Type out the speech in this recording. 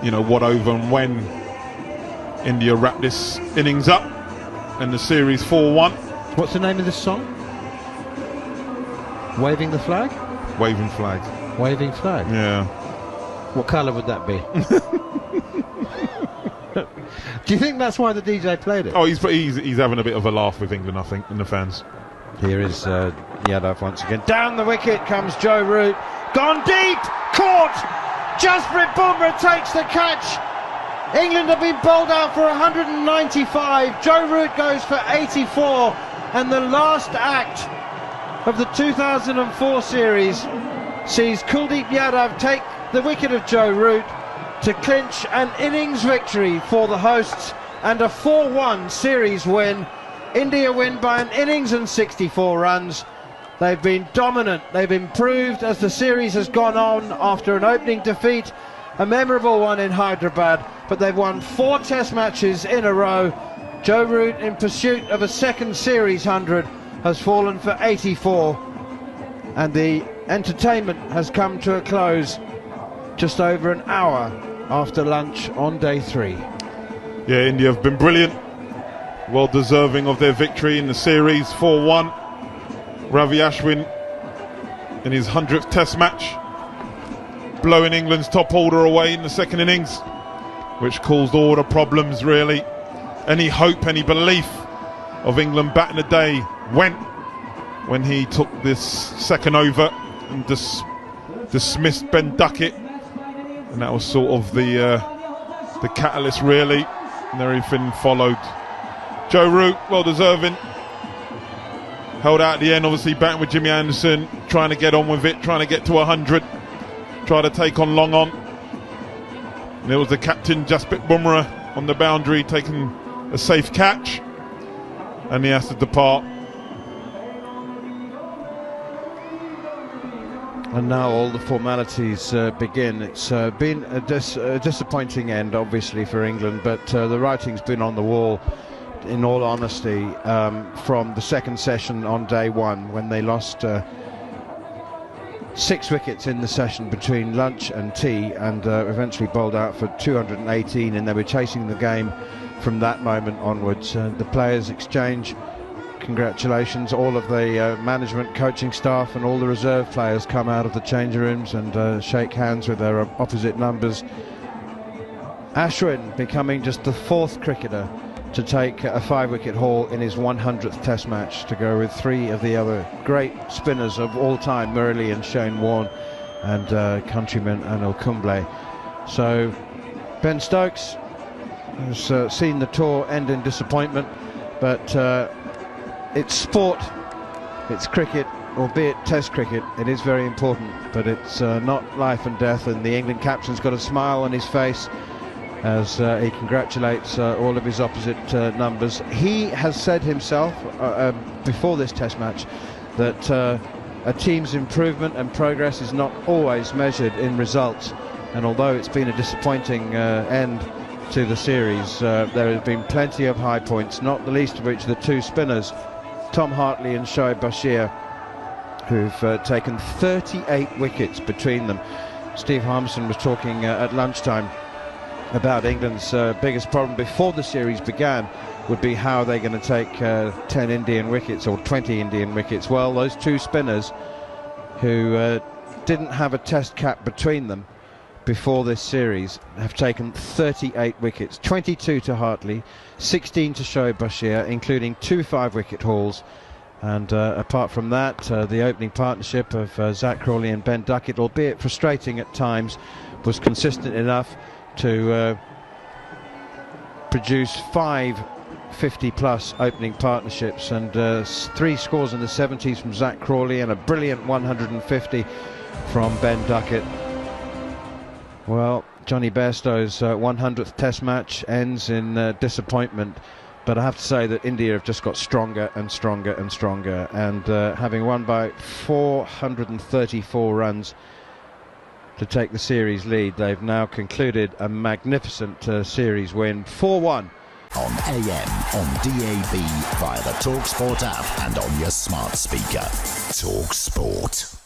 you know, what, over, and when India wrap this innings up and the series 4-1. What's the name of this song? Waving the flag? Waving flag. Waving flag? Yeah. What colour would that be? Do you think that's why the DJ played it? Oh, he's having a bit of a laugh with England, I think, and the fans. Here is Yadav once again. Down the wicket comes Joe Root. Gone deep! Caught! Jasprit Bumrah takes the catch. England have been bowled out for 195. Joe Root goes for 84. And the last act of the 2004 series sees Kuldeep Yadav take the wicket of Joe Root to clinch an innings victory for the hosts and a 4-1 series win. India win by an innings and 64 runs. They've been dominant. They've improved as the series has gone on after an opening defeat, a memorable one in Hyderabad, but they've won 4 test matches in a row. Joe Root, in pursuit of a second series 100, has fallen for 84, and the entertainment has come to a close just over an hour after lunch on day 3. Yeah, India have been brilliant, well deserving of their victory in the series 4-1. Ravi Ashwin in his 100th test match, blowing England's top order away in the second innings, which caused all the problems really. Any hope, any belief of England back in the day went when he took this second over and dismissed Ben Duckett, and that was sort of the catalyst really, and everything followed. Joe Root, well deserving, held out at the end, obviously batting with Jimmy Anderson, trying to get on with it, trying to get to 100, try to take on long on. And it was the captain Jasprit Bumrah on the boundary taking a safe catch, and he has to depart. And now all the formalities begin. It's been a disappointing end, obviously, for England, but the writing's been on the wall, in all honesty, from the second session on day 1, when they lost 6 wickets in the session between lunch and tea, and eventually bowled out for 218, and they were chasing the game from that moment onwards. The players exchange congratulations. All of the management, coaching staff and all the reserve players come out of the changing rooms and shake hands with their opposite numbers. Ashwin becoming just the 4th cricketer to take a 5-wicket haul in his 100th test match, to go with 3 of the other great spinners of all time, Murali and Shane Warne, and countryman Anil Kumble. So Ben Stokes has seen the tour end in disappointment, but it's sport, it's cricket, albeit test cricket. It is very important, but it's not life and death, and the England captain's got a smile on his face as he congratulates all of his opposite numbers. He has said himself before this test match that a team's improvement and progress is not always measured in results, and although it's been a disappointing end to the series, there has been plenty of high points, not the least of which the 2 spinners, Tom Hartley and Shoaib Bashir, who've taken 38 wickets between them. Steve Harmison was talking at lunchtime about England's biggest problem before the series began would be how they're going to take 10 Indian wickets or 20 Indian wickets. Well, those 2 spinners who didn't have a test cap between them before this series have taken 38 wickets, 22 to Hartley, 16 to Shoaib Bashir, including 2 5-wicket hauls. And apart from that, the opening partnership of Zach Crawley and Ben Duckett, albeit frustrating at times, was consistent enough to produce 5 50-plus opening partnerships, and 3 scores in the 70s from Zach Crawley and a brilliant 150 from Ben Duckett. Well, Johnny Bairstow's 100th test match ends in disappointment, but I have to say that India have just got stronger and stronger and stronger, and having won by 434 runs to take the series lead, they've now concluded a magnificent series win, 4-1. On AM, on DAB, via the talkSPORT app and on your smart speaker. talkSPORT.